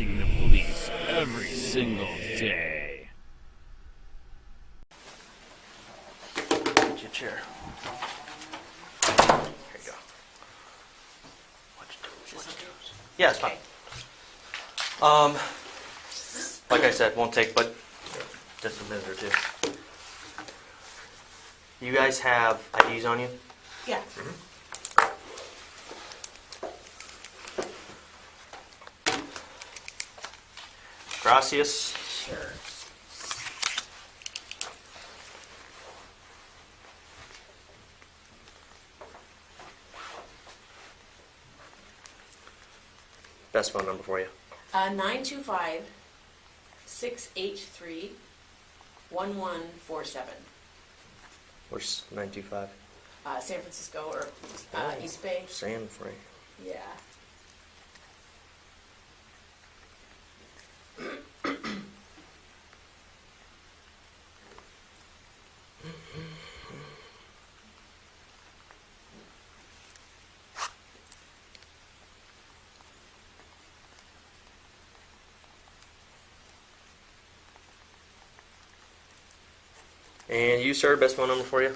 harassing the police every single day. Get your chair. Here you go. Yeah, it's fine. Like I said, won't take but just a minute or two. You guys have IDs on you? Yeah. Gracias. Sure. Best phone number for you. 925-683-1147. Where's 925? San Francisco or East Bay. San Fran. Yeah. And you, sir, best phone number for you?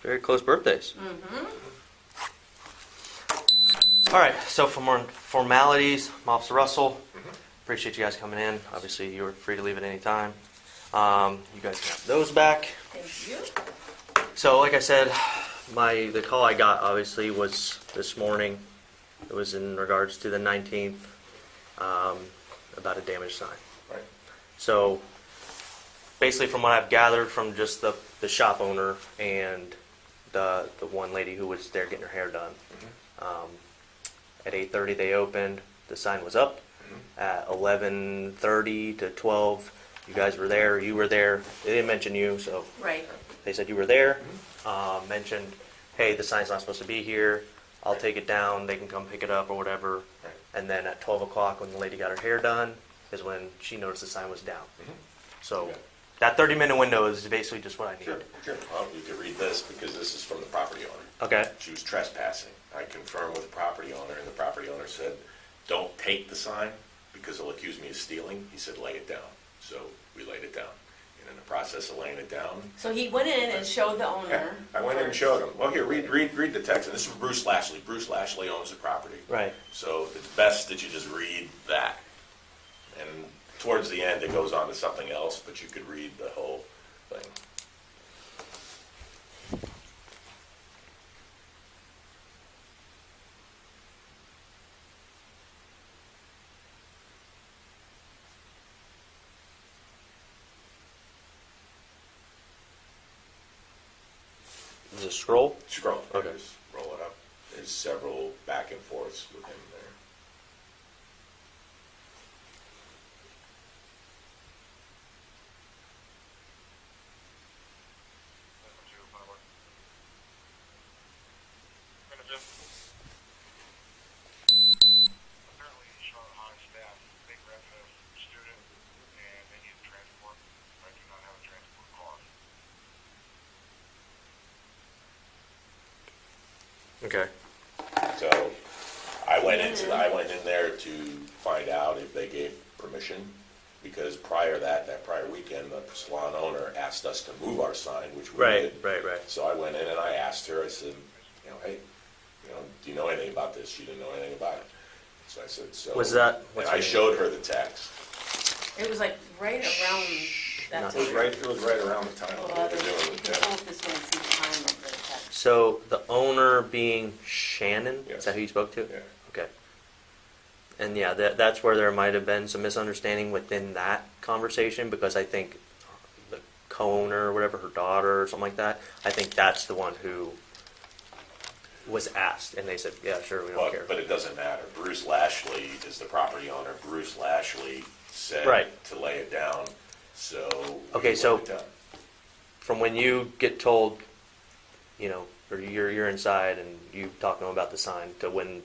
Very close birthdays. Mm-hmm. All right, so for more formalities, I'm Officer Russell. Appreciate you guys coming in. Obviously, you're free to leave at any time. You guys can have those back. Thank you. So, like I said, the call I got obviously was this morning. It was in regards to the 19th about a damaged sign. Right. So, basically, from what I've gathered from just the shop owner and the one lady who was there getting her hair done, at 8:30 they opened. The sign was up. At 11:30 to 12, you guys were there. You were there. They didn't mention you, so Right. they said you were there. Mentioned, hey, the sign's not supposed to be here. I'll take it down. They can come pick it up or whatever. Right. And then at 12 o'clock, when the lady got her hair done, is when she noticed the sign was down. So Okay. that 30-minute window is basically just what I Sure, needed. sure. Well, you can read this because this is from the property owner. Okay. She was trespassing. I confirmed with the property owner, and the property owner said, don't take the sign because they'll accuse me of stealing. He said, lay it down. So we laid it down. And in the process of laying it down, So he went in and showed the owner. I went in and showed him. Well, here, read the text. And this is Bruce Lashley. Bruce Lashley owns the property. Right. So it's best that you just read that. And towards the end, it goes on to something else, but you could read the whole thing. Is it scroll? Scroll. Okay. Just roll it up. There's several back and forths with him there. Apparently he shot a high staff, big resident student, and they need transport. I do not have a transport car. Okay. So I went in there to find out if they gave permission, because prior to that prior weekend, the salon owner asked us to move our sign, which we did. Right. So I went in and I asked her, I said, hey, do you know anything about this? She didn't know anything about it. So I said, so. Was that- And what's I her showed her the text. It was like right around that Not time. It was right around the time Well, that we were doing you it. can pull up this one and see the time of the text. So the owner being Shannon, Yes. is that who you spoke to? Yeah. Okay. And yeah, that's where there might have been some misunderstanding within that conversation, because I think the co-owner or whatever, her daughter or something like that, I think that's the one who was asked, and they said, yeah, sure, we don't care. But it doesn't matter. Bruce Lashley is the property owner. Bruce Lashley said Right. to lay it down, so. we Okay, laid so- it down. From when you get told, or you're inside and you talk to them about the sign, to when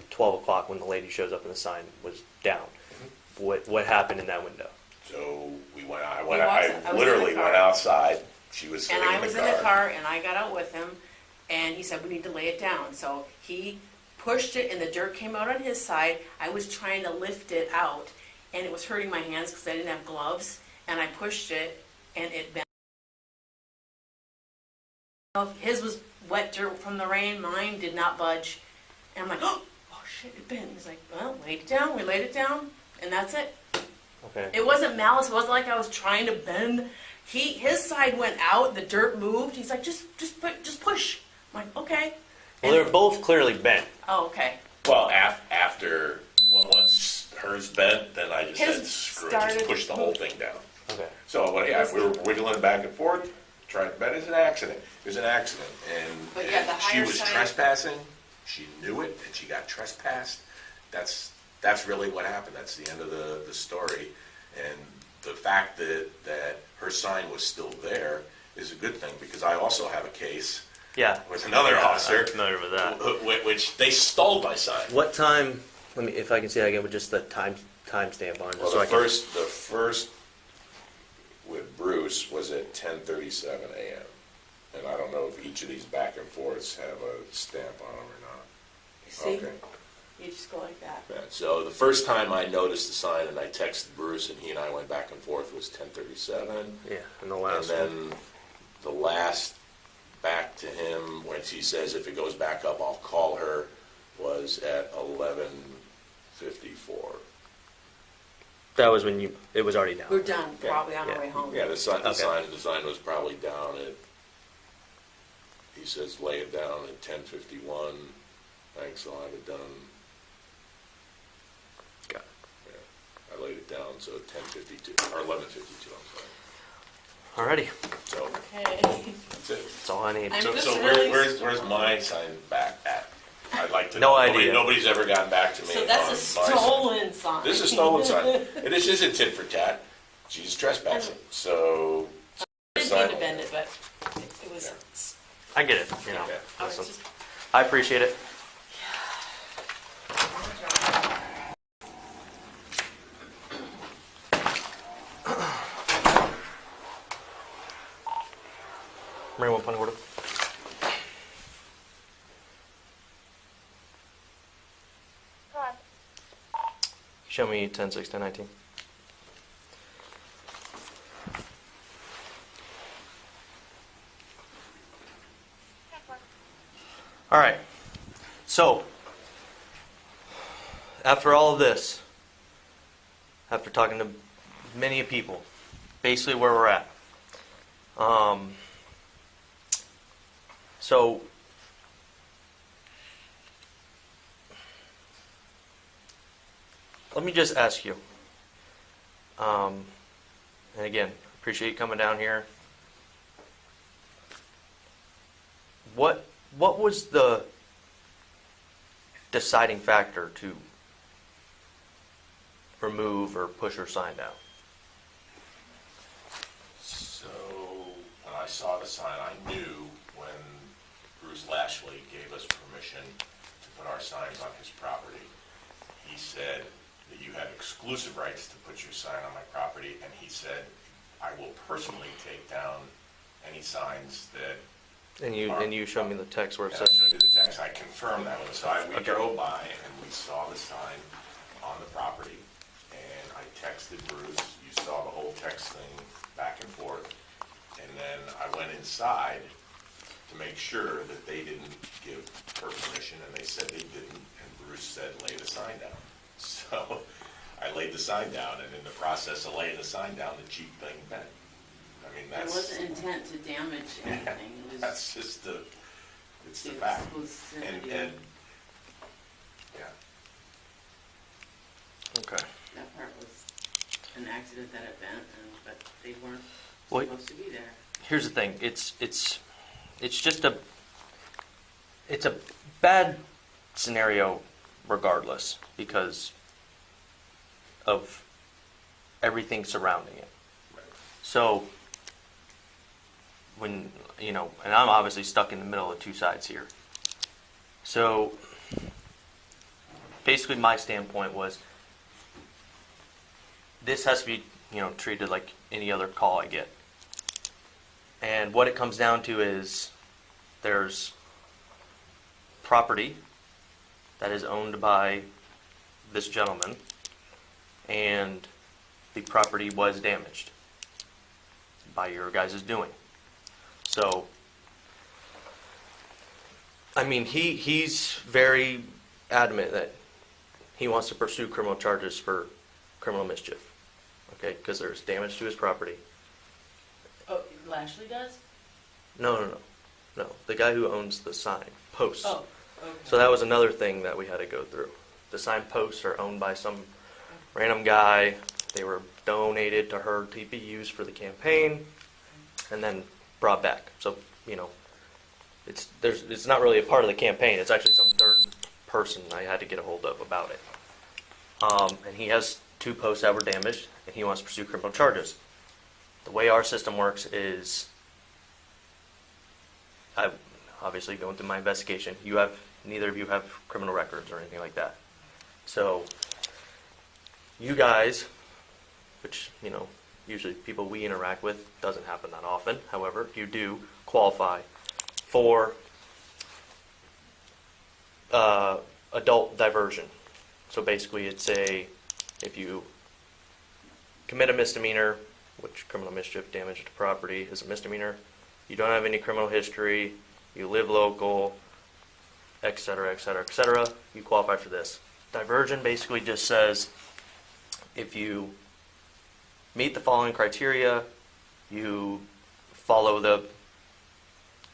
12 o'clock when the lady shows up and the sign was down. What happened in that window? So we went, I I was in the literally car. went outside, she was And sitting I in was the in the car. car, and I got out with him, and he said, we need to lay it down. So he pushed it, and the dirt came out on his side. I was trying to lift it out, and it was hurting my hands because I didn't have gloves, and I pushed it, and it bent. His was wet dirt from the rain, mine did not budge. And I'm like, oh shit, it bent. He's like, well, laid it down, we laid it down, and that's it. Okay. It wasn't malice, it wasn't like I was trying to bend. His side went out, the dirt moved. He's like, just push. I'm like, okay. Well, they're both clearly bent. Oh, okay. Well, after, once hers bent, then I just His said, screw it, started- just push the whole thing down. Okay. So, well, yeah, we were wiggling back and forth, trying to bet it's an accident. It was an accident, But yeah, and the she higher was side- trespassing. She knew it, and she got trespassed. That's really what happened. That's the end of the story. And the fact that her sign was still there is a good thing, because I also have a case Yeah. with another Yeah, officer, I'm familiar with that. which they stole my sign. What time? Let me, if I can see that again with just the timestamp on. Just Well, so I the can- first with Bruce was at 10:37 a.m. And I don't know if each of these back and forths have a stamp on them or not. See? Okay. You just go like that. Yeah, so the first time I noticed the sign and I texted Bruce and he and I went back and forth was 10:37. Yeah, and the And last one. then the last back to him, when she says if it goes back up, I'll call her, was at 11:54. That was when it was already down. We're done, probably on our Yeah. way home. Yeah, the sign Okay. was probably down at, he says lay it down at 10:51. Thanks, I'll have it done. Got it. Yeah, I laid it down, so 10:52, or 11:52, I'm Alrighty, sorry. So, Okay. that's it. that's all I need. I'm So, just so really- where's my sign back at? I'd like to No know. idea. Nobody's ever gotten back to me So on that's a my sign. stolen sign. This is a stolen sign. And this isn't tit for tat. She's trespassing, so. I didn't mean to bend it, but it was. Yeah. I get it. You know, Okay. I was listen, just. I appreciate it. Bring one point of order. Show me 10, 6, 10, 19. All right. So, after all of this, after talking to many people, basically where we're at. So, let me just ask you. And again, appreciate you coming down here. What was the deciding factor to remove or push her sign down? So, when I saw the sign, I knew when Bruce Lashley gave us permission to put our signs on his property, he said that you had exclusive rights to put your sign on my property, and he said, I will personally take down any signs that. And you showed me the text where it And I says, showed you the text, I confirmed that with him. So we Okay. drove by and we saw the sign on the property, and I texted Bruce, you saw the whole text thing back and forth, and then I went inside to make sure that they didn't give her permission, and they said they didn't, and Bruce said, lay the sign down. So I laid the sign down, and in the process of laying the sign down, the Jeep thing bent. I mean, It that's. wasn't intent to damage anything. It was That's just it's the the fact. exclusivity. And, yeah. okay. That part was an accident that it bent, but they weren't Well, supposed to be there. here's the thing. It's just it's a bad scenario regardless because of everything surrounding it. Right. So when, and I'm obviously stuck in the middle of two sides here. So basically my standpoint was this has to be, treated like any other call I get. And what it comes down to is there's property that is owned by this gentleman, and the property was damaged by your guys' doing. So, I mean, he's very adamant that he wants to pursue criminal charges for criminal mischief, okay, because there's damage to his property. Oh, Lashley does? No. The guy who owns the sign posts. Oh, okay. So that was another thing that we had to go through. The sign posts are owned by some random guy. They were donated to her to be used for the campaign, and then brought back. So it's not really a part of the campaign. It's actually some third person I had to get a hold of about it. And he has 2 posts that were damaged, and he wants to pursue criminal charges. The way our system works is, obviously going through my investigation, neither of you have criminal records or anything like that. So you guys, which, usually people we interact with, doesn't happen that often. However, you do qualify for adult diversion. So basically if you commit a misdemeanor, which criminal mischief, damage to property is a misdemeanor, you don't have any criminal history, you live local, etc., etc., etc., you qualify for this. Diversion basically just says if you meet the following criteria, you follow the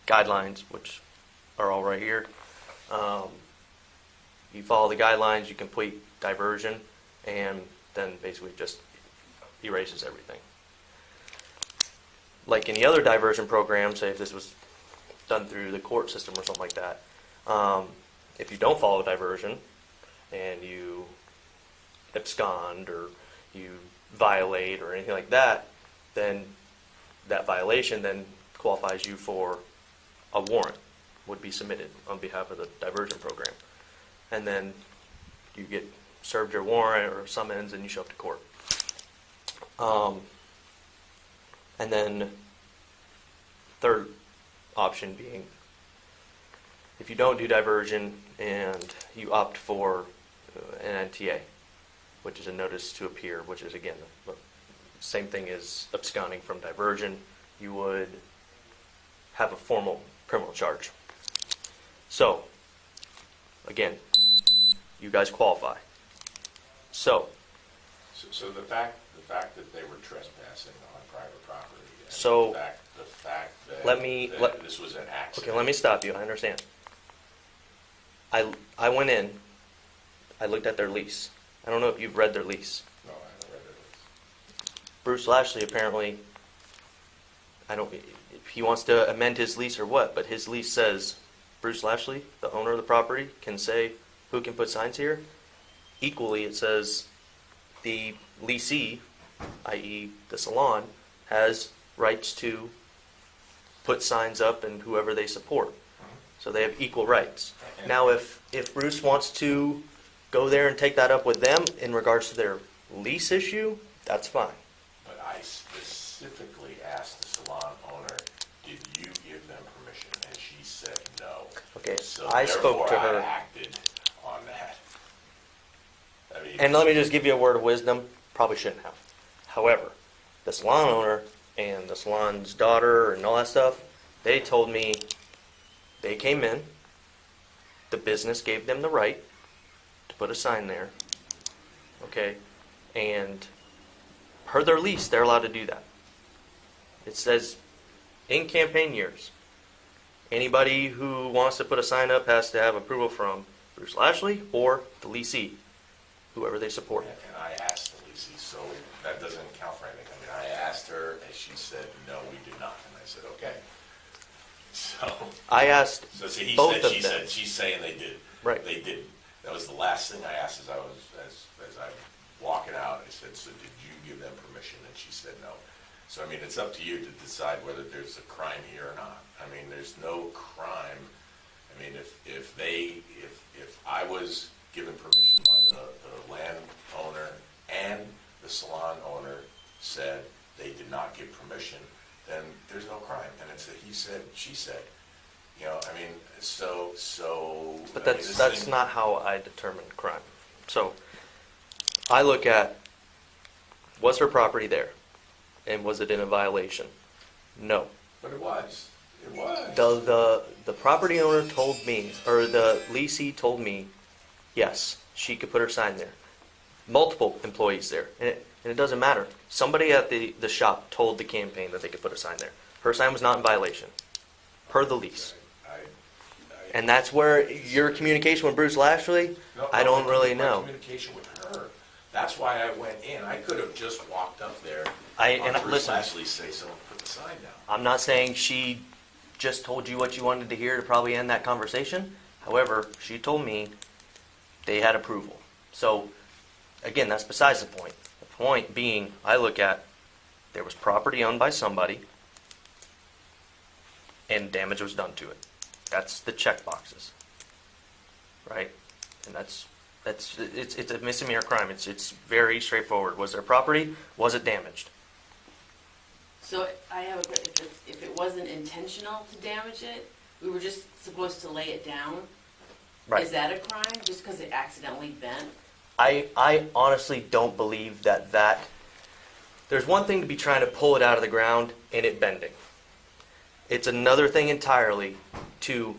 guidelines, which are all right here. You follow the guidelines, you complete diversion, and then basically just erases everything. Like any other diversion program, say if this was done through the court system or something like that, if you don't follow diversion and you abscond or you violate or anything like that, then that violation then qualifies you for a warrant would be submitted on behalf of the diversion program. And then you get served your warrant or summons and you show up to court. And then third option being if you don't do diversion and you opt for an NTA, which is a notice to appear, which is again the same thing as absconding from diversion, you would have a formal criminal charge. So, again, you guys qualify. So the fact that they were trespassing on private property, and So, the fact that, let this was an accident. Okay, let me stop you. I understand. I went in. I looked at their lease. I don't know if you've read their lease. No, I haven't read it. Bruce Lashley apparently, if he wants to amend his lease or what, but his lease says Bruce Lashley, the owner of the property, can say who can put signs here. Equally, it says the leasee, i.e. the salon, has rights to put signs up and whoever they support. So they have equal rights. Now, if Bruce wants to go there and take that up with them in regards to their lease issue, that's fine. But I specifically asked the salon owner, did you give them permission? And she said no. Okay, So I spoke to therefore, her. I acted on that. I mean, And let me just give you a word of wisdom. Probably shouldn't have. However, the salon owner and the salon's daughter and all that stuff, they told me they came in, the business gave them the right to put a sign there, okay, and per their lease, they're allowed to do that. It says in campaign years, anybody who wants to put a sign up has to have approval from Bruce Lashley or the leasee, whoever they support. and I asked the leasee, so that doesn't count for anything. I mean, I asked her, and she said, no, we do not. And I said, okay. So, I asked see, both of them. she's saying they did. Right. They did. That was the last thing I asked as I was walking out. I said, so did you give them permission? And she said no. So, I mean, it's up to you to decide whether there's a crime here or not. I mean, there's no crime. I mean, if I was given permission by the landowner and the salon owner said they did not give permission, then there's no crime. And it's a he said, she said. You know, I mean, But I mean, this that's thing- not how I determine crime. So I look at, was her property there? And was it in a violation? No. But it was. It was. The property owner told me, or the leasee told me, yes, she could put her sign there. Multiple employees there. And it doesn't matter. Somebody at the shop told the campaign that they could put a sign there. Her sign was not in violation, per the lease. And that's where your communication with Bruce Lashley, I don't really my know. communication with her. That's why I went in. I could have just walked up there. And on Bruce listen, Lashley say, someone put the sign down. I'm not saying she just told you what you wanted to hear to probably end that conversation. However, she told me they had approval. So, again, that's besides the point. The point being, I look at, there was property owned by somebody, and damage was done to it. That's the check boxes, right? And it's a misdemeanor crime. It's very straightforward. Was there property? Was it damaged? So I have a, if it wasn't intentional to damage it, we were just supposed to lay it down. Right. Is that a crime, just because it accidentally bent? I honestly don't believe that there's one thing to be trying to pull it out of the ground and it bending. It's another thing entirely to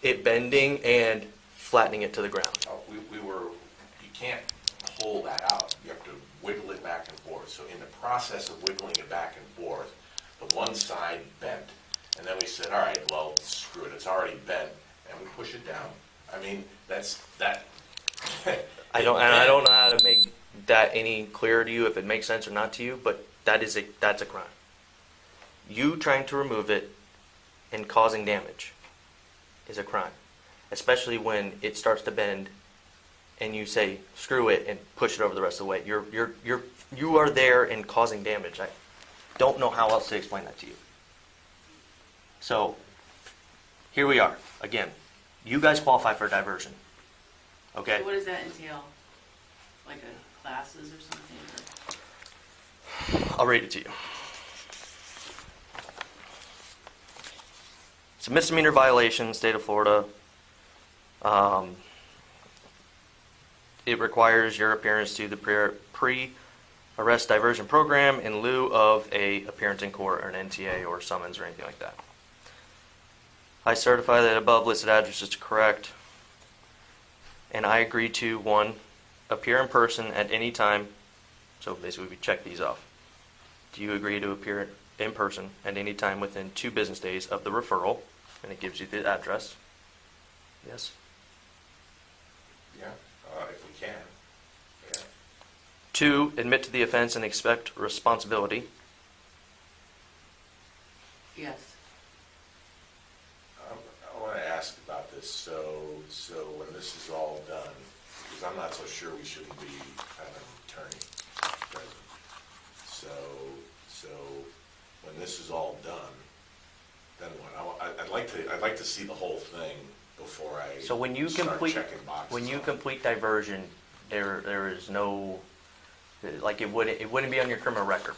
it bending and flattening it to the ground. You can't pull that out. You have to wiggle it back and forth. So in the process of wiggling it back and forth, the one side bent. And then we said, all right, well, screw it. It's already bent. And we push it down. I mean, that's that. I don't know how to make that any clearer to you, if it makes sense or not to you, but that's a crime. You trying to remove it and causing damage is a crime, especially when it starts to bend and you say screw it and push it over the rest of the way. You are there and causing damage. I don't know how else to explain that to you. So here we are again. You guys qualify for diversion. Okay. So what does that entail? Like a classes or something? I'll read it to you. It's a misdemeanor violation, state of Florida. It requires your appearance to the pre-arrest diversion program in lieu of a appearance in court or an NTA or summons or anything like that. I certify that above listed address is correct, and I agree to 1, appear in person at any time. So basically we check these off. Do you agree to appear in person at any time within 2 business days of the referral? And it gives you the address. Yes? Yeah, if we can. Yeah. 2, admit to the offense and expect responsibility. Yes. I want to ask about this. So when this is all done, because I'm not so sure we shouldn't be having an attorney present. So when this is all done, then what? I'd like to see the whole thing before I So when you start complete checking boxes. when you on it. complete diversion, there is no, like it wouldn't be on your criminal record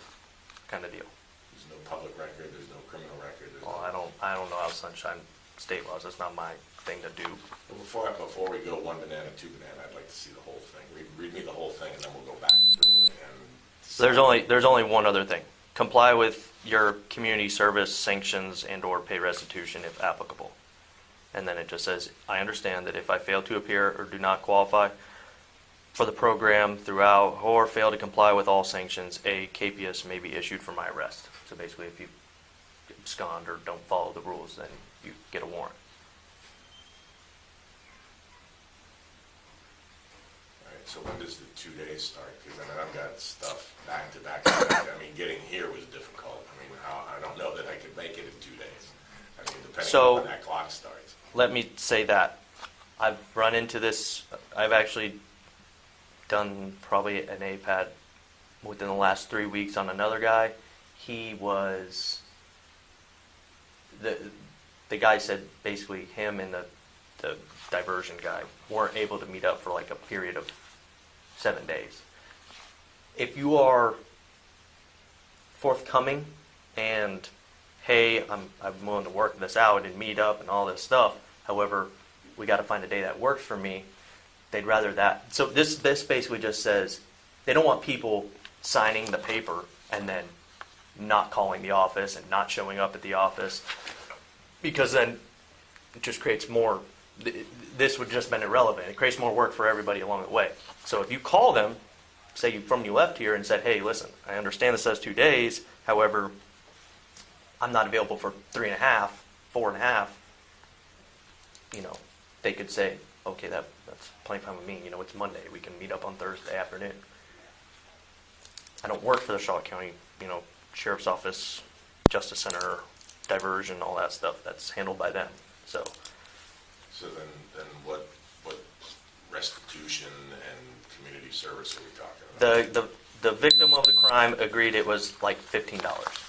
kind of deal. There's no public record. There's no criminal record. There's Well, no, I don't know how Sunshine State laws. That's not my thing to do. Well, before we go 1 banana, 2 banana, I'd like to see the whole thing. Read me the whole thing, and then we'll go back through it. And There's only one other thing. Comply with your community service sanctions and or pay restitution if applicable. And then it just says, I understand that if I fail to appear or do not qualify for the program throughout or fail to comply with all sanctions, a KPS may be issued for my arrest. So basically if you abscond or don't follow the rules, then you get a warrant. All right, so when does the 2 days start? Because I mean, I've got stuff back to back to back. I mean, getting here was difficult. I mean, I don't know that I could make it in 2 days. I mean, depending So- on when that clock starts. Let me say that. I've run into this, I've actually done probably an APAD within the last 3 weeks on another guy. He was, the guy said basically him and the the diversion guy weren't able to meet up for like a period of 7 days. If you are forthcoming and, hey, I'm willing to work this out and meet up and all this stuff, however, we got to find a day that works for me, they'd rather that. So this basically just says they don't want people signing the paper and then not calling the office and not showing up at the office, because then it just creates more, this would just been irrelevant. It creates more work for everybody along the way. So if you call them, say you left here and said, hey, listen, I understand this says 2 days, however, I'm not available for 3.5, 4.5, they could say, okay, that's plenty fine with me. It's Monday. We can meet up on Thursday afternoon. I don't work for the Charlotte County, Sheriff's Office, Justice Center, diversion, all that stuff. That's handled by them. So then what restitution and community service are we talking about? the victim of the crime agreed it was like $15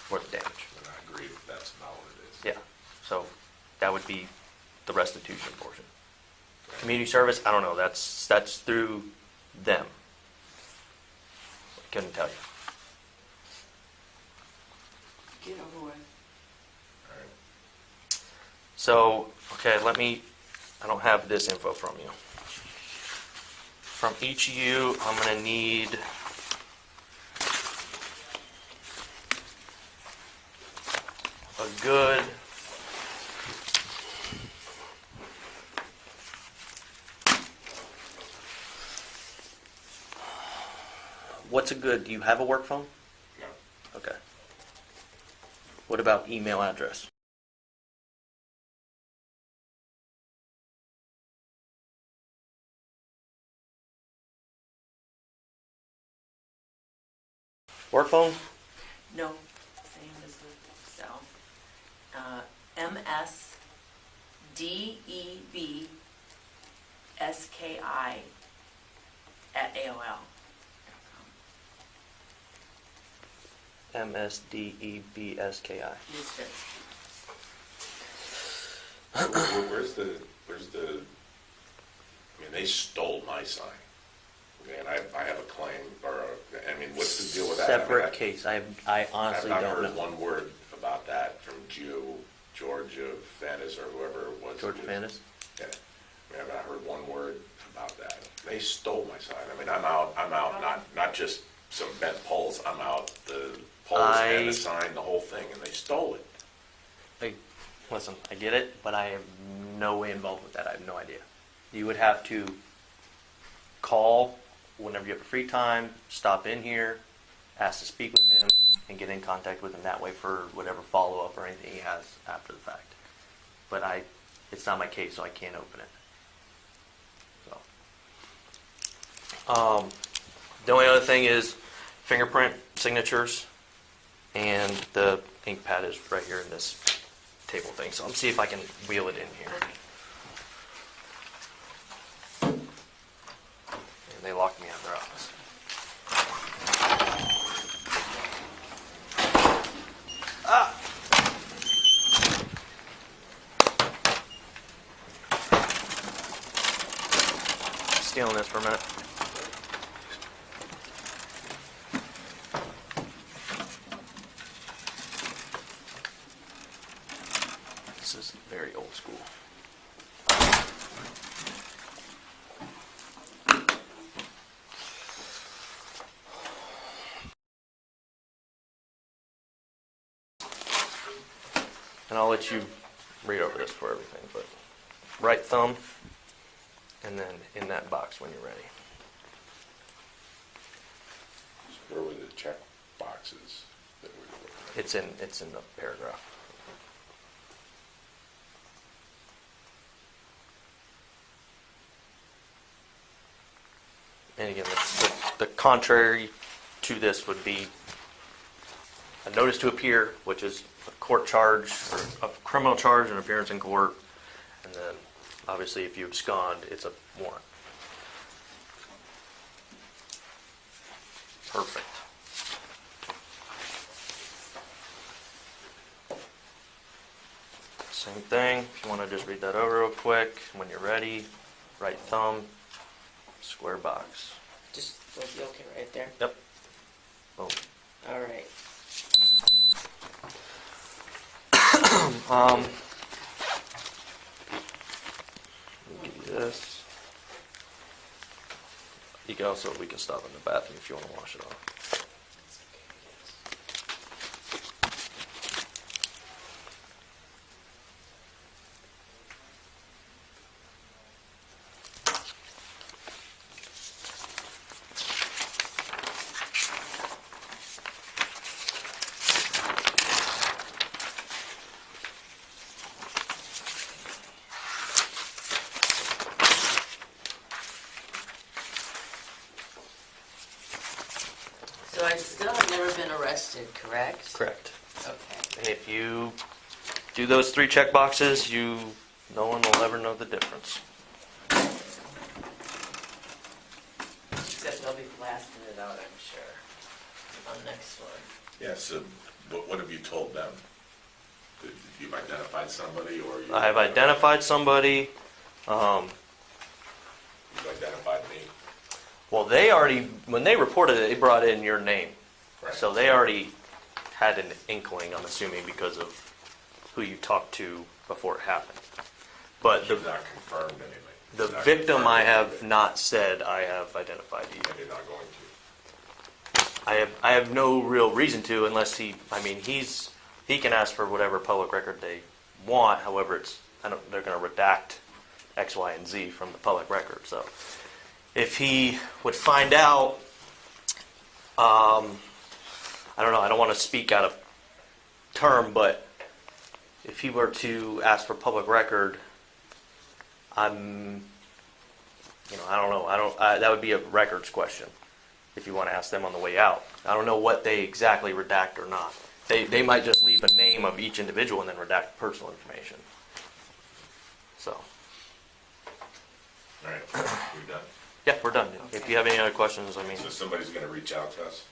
worth of damage. And I agree that's about what it is. Yeah. So that would be the restitution portion. Community service, I don't know. That's through them. I couldn't tell you. Get over with. All right. So, okay, I don't have this info from you. From each of you, I'm going to need a good do you have a work phone? No. Okay. What about email address? Work phone? No, same as the cell. MSDEBSKI@AOL. MSDEBSKI. Misfits. Where's the, they stole my sign. And I have a claim, what's the deal with that? Separate case. I honestly I've not don't heard know. one word about that from George of Fannis or whoever it was. George Fannis? Yeah. I've not heard one word about that. They stole my sign. I'm out, not just some bent poles. I'm out the poles and the sign, the whole thing, and they stole it. Listen, I get it, but I am no way involved with that. I have no idea. You would have to call whenever you have a free time, stop in here, ask to speak with him, and get in contact with him that way for whatever follow-up or anything he has after the fact. But it's not my case, so I can't open it. So, the only other thing is fingerprint signatures, and the ink pad is right here in this table thing. So I'm see if I can wheel it in here. And they locked me out of their office. Stealing this for a minute. This is very old school. And I'll let you read over this for everything, but right thumb, and then in that box when you're ready. Where were the check boxes that we were looking at? It's in the paragraph. And again, the contrary to this would be a notice to appear, which is a court charge, or a criminal charge, and appearance in court. And then, obviously, if you abscond, it's a warrant. Perfect. Same thing, if you want to just read that over real quick, when you're ready, right thumb, square box. Just, okay, right there. Yep. Boom. All right. Let me give you this. You can also, we can stop in the bathroom if you want to wash it off. So I still have never been arrested, correct? Correct. Okay. And if you do those 3 check boxes, no one will ever know the difference. Except they'll be blasting it out, I'm sure, on next one. Yeah, so what have you told them? You've identified somebody or you? I have identified somebody. You've identified me. Well, they already, when they reported it, they brought in your name. Right. So they already had an inkling, I'm assuming, because of who you talked to before it happened. But You've not confirmed anything. the You've not victim, confirmed I have anything, not said I have identified you. and you're not going to. I have no real reason to, unless he can ask for whatever public record they want. However, they're going to redact X, Y, and Z from the public record. So if he would find out, I don't know, I don't want to speak out of term, but if he were to ask for public record, I don't know, that would be a records question if you want to ask them on the way out. I don't know what they exactly redact or not. They might just leave a name of each individual and then redact personal information. So, All right, we're done. yeah, we're done. If you have any other questions, So somebody's going to reach out to us?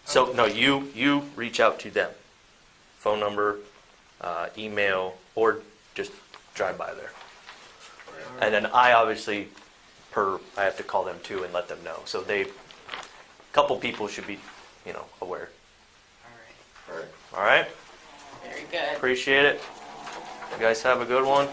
So no, you reach out to them. Phone number, email, or just drive by there. All right. And then I obviously, I have to call them too and let them know. So a couple people should be, aware. All right. All right. All right? Very good. Appreciate it. You guys have a good one.